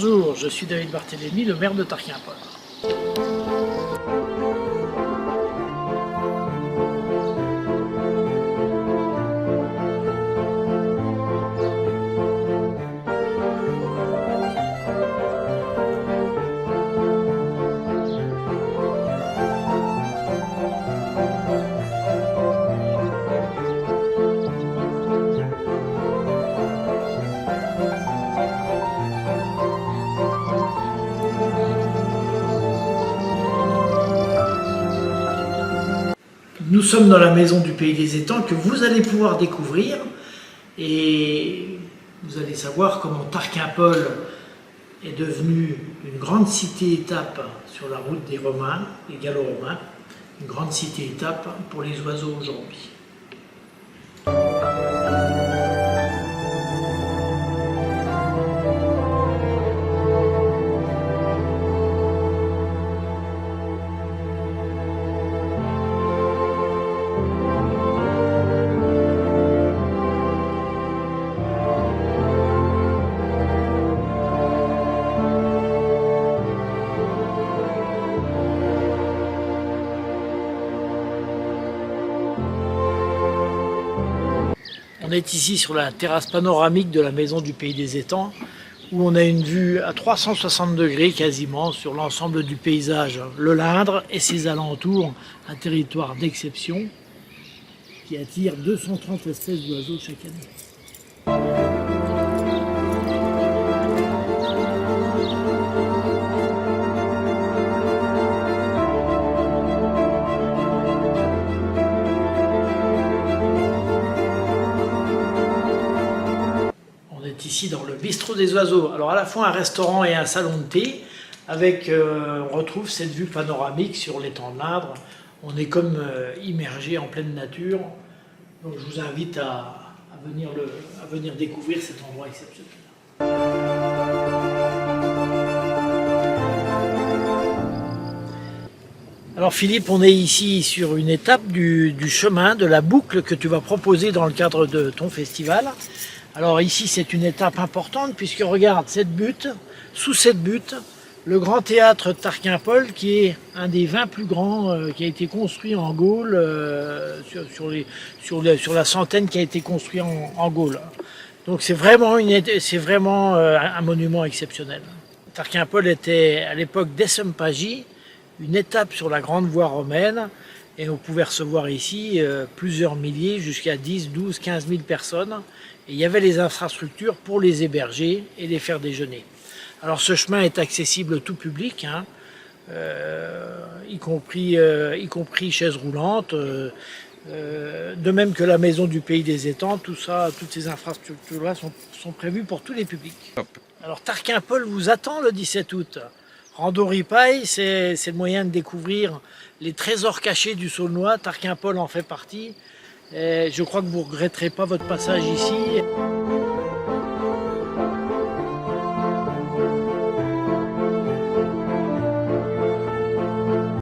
Bonjour, je suis David Barthélémy, le maire de Tarquimpol. Nous sommes dans la maison du Pays des Étangs que vous allez pouvoir découvrir et vous allez savoir comment Tarquimpol est devenue une grande cité-étape sur la route des Romains, des Gallo-Romains, une grande cité-étape pour les oiseaux aujourd'hui. On est ici sur la terrasse panoramique de la maison du Pays des Étangs où on a une vue à 360 degrés quasiment sur l'ensemble du paysage, le Lindre et ses alentours, un territoire d'exception qui attire 230 espèces d'oiseaux chaque année. Ici dans le bistrot des oiseaux, alors à la fois un restaurant et un salon de thé avec, on retrouve cette vue panoramique sur l'étang de l'Indre. On est comme immergé en pleine nature, donc je vous invite à venir découvrir cet endroit exceptionnel. Alors Philippe, on est ici sur une étape du chemin, de la boucle que tu vas proposer dans le cadre de ton festival. Alors ici c'est une étape importante puisque regarde cette butte, sous cette butte, le grand théâtre de Tarquimpol qui est un des 20 plus grands qui a été construit en Gaule, sur la centaine qui a été construit en Gaule. Donc c'est vraiment un monument exceptionnel. Tarquimpol était à l'époque d'Essempagi, une étape sur la grande voie romaine et on pouvait recevoir ici plusieurs milliers jusqu'à 10, 12, 15 000 personnes. Et il y avait les infrastructures pour les héberger et les faire déjeuner. Alors ce chemin est accessible au tout public, hein, y compris chaises roulantes, de même que la maison du Pays des Étangs, tout ça, toutes ces infrastructures-là sont prévues pour tous les publics. Alors Tarquimpol vous attend le 17 août. Rando Ripaille, c'est le moyen de découvrir les trésors cachés du Saulnois. Tarquimpol en fait partie. Et je crois que vous ne regretterez pas votre passage ici.